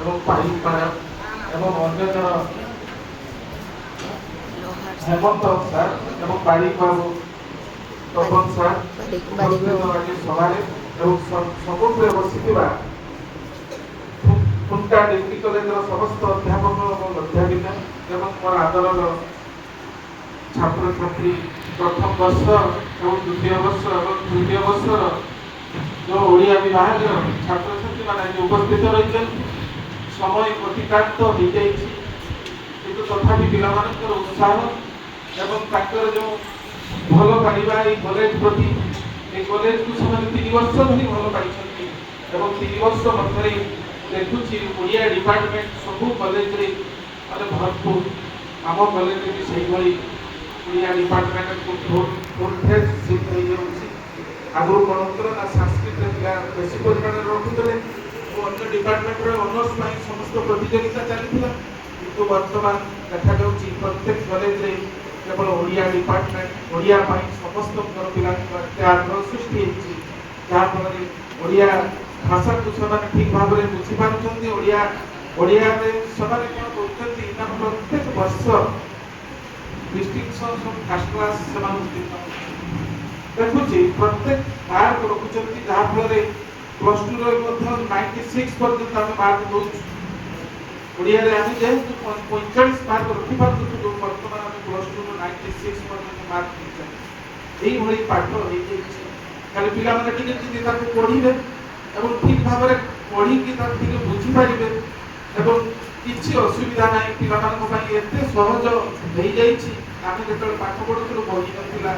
ଏବଂ ପାଣିପାଳ ଏବଂ ଅନ୍ୟ ଜଣ ହେମନ୍ତ ସାର୍ ଏବଂ ବାରିକ ବାବୁ ତପନ ସାର୍ ଉପସ୍ଥିତ ଆଜି ସଭାରେ ଏବଂ ସମ୍ମୁଖରେ ବସିଥିବା ଖୁଣ୍ଟା ଡିଗ୍ରୀ କଲେଜର ସମସ୍ତ ଅଧ୍ୟାପକ ଏବଂ ଅଧ୍ୟାପିକା ଏବଂ ମୋର ଆଦରର ଛାତ୍ରଛାତ୍ରୀ ପ୍ରଥମ ବର୍ଷ ଏବଂ ଦ୍ୱିତୀୟ ବର୍ଷ ଏବଂ ତୃତୀୟ ବର୍ଷର ଯେଉଁ ଓଡ଼ିଆ ବିଭାଗର ଛାତ୍ରଛାତ୍ରୀମାନେ ଆଜି ଉପସ୍ଥିତ ରହିଛନ୍ତି। ସମୟ ଅତିକ୍ରାନ୍ତ ହୋଇଯାଇଛି କିନ୍ତୁ ତଥାପି ପିଲାମାନଙ୍କର ଉତ୍ସାହ ଏବଂ ତାଙ୍କର ଯେଉଁ ଭଲ ପାଇବା এই কলেজ প্রতি এই কলেজକୁ ସେମାନେ 3 ବର୍ଷ ଧରି ଭଲ ପାଇଛନ୍ତି ଏବଂ 3 ବର୍ଷ ମଧ୍ୟରେ ଦେଖୁଛି ଓଡ଼ିଆ ଡିପାର୍ଟମେଣ୍ଟ ସବୁ କଲେଜରେ ମାନେ ଭରପୁର। ଆମ କଲେଜରେ ବି ସେଇଭଳି ଓଡ଼ିଆ ଡିପାର୍ଟମେଣ୍ଟକୁ ଫୁଲ୍ ଫ୍ଲେଜ୍ ସିଟ୍ ହେଇଯାଉଛି। ଆଗରୁ କ'ଣ ହେଉଥିଲା ନା ସାଂସ୍କୃତିକ ପିଲା ବେଶୀ ପରିମାଣରେ ରଖୁଥିଲେ ଓ ଅନ୍ୟ ଡିପାର୍ଟମେଣ୍ଟର ଅନର୍ସ ପାଇଁ ସମସ୍ତ ପ୍ରତିଯୋଗିତା ଚାଲିଥିଲା କିନ୍ତୁ ବର୍ତ୍ତମାନ ଦେଖାଯାଉଛି ପ୍ରତ୍ୟେକ କଲେଜରେ କେବଳ ଓଡ଼ିଆ ଡିପାର୍ଟମେଣ୍ଟ ଓଡ଼ିଆ ପାଇଁ ସମସ୍ତଙ୍କର ପିଲାଙ୍କର ଏତେ ଆଗ୍ରହ ସୃଷ୍ଟି ହେଇଛି ଯାହାଫଳରେ ଓଡ଼ିଆ ଭାଷାକୁ ସେମାନେ ଠିକ୍ ଭାବରେ ବୁଝିପାରୁଛନ୍ତି। ଓଡ଼ିଆରେ ସେମାନେ କ'ଣ କରୁଛନ୍ତି ନା ପ୍ରତ୍ୟେକ ବର୍ଷ ଡିଷ୍ଟିଂସନ୍ ଫାର୍ଷ୍ଟ କ୍ଲାସ୍ ସେମାନଙ୍କୁ ଦେଖୁଛି ପ୍ରତ୍ୟେକ ମାର୍କ ରଖୁଛନ୍ତି ଯାହାଫଳରେ ପ୍ଲସ୍ ଟୁରେ ମଧ୍ୟ 96 ପର୍ଯ୍ୟନ୍ତ ଆମେ ମାର୍କ ଦେଉଛୁ। ଓଡ଼ିଆରେ ଆମେ ଯେହେତୁ 45 ମାର୍କ ରଖିପାରୁଥିଲୁ ବର୍ତ୍ତମାନ ଆମେ ପ୍ଲସ୍ ଟୁରୁ 96 ପର୍ଯ୍ୟନ୍ତ ମାର୍କ ଦେଇଛନ୍ତି। এইভাবে পাঠ ହେଇଯାଇଛି ଖାଲି ପିଲାମାନେ ଟିକେ ଯଦି ତାକୁ ପଢ଼ିବେ ଏବଂ ଠିକ୍ ଭାବରେ ପଢ଼ିକି ତାକୁ ଟିକେ ବୁଝିପାରିବେ ଏବଂ କିଛି ଅସୁବିଧା ନାହିଁ ପିଲାମାନଙ୍କ ପାଇଁ ଏତେ ସହଜ ହେଇଯାଇଛି। ଆମେ ଯେତେବେଳେ ପାଠ ପଢ଼ୁଥିଲୁ ବହି ନଥିଲା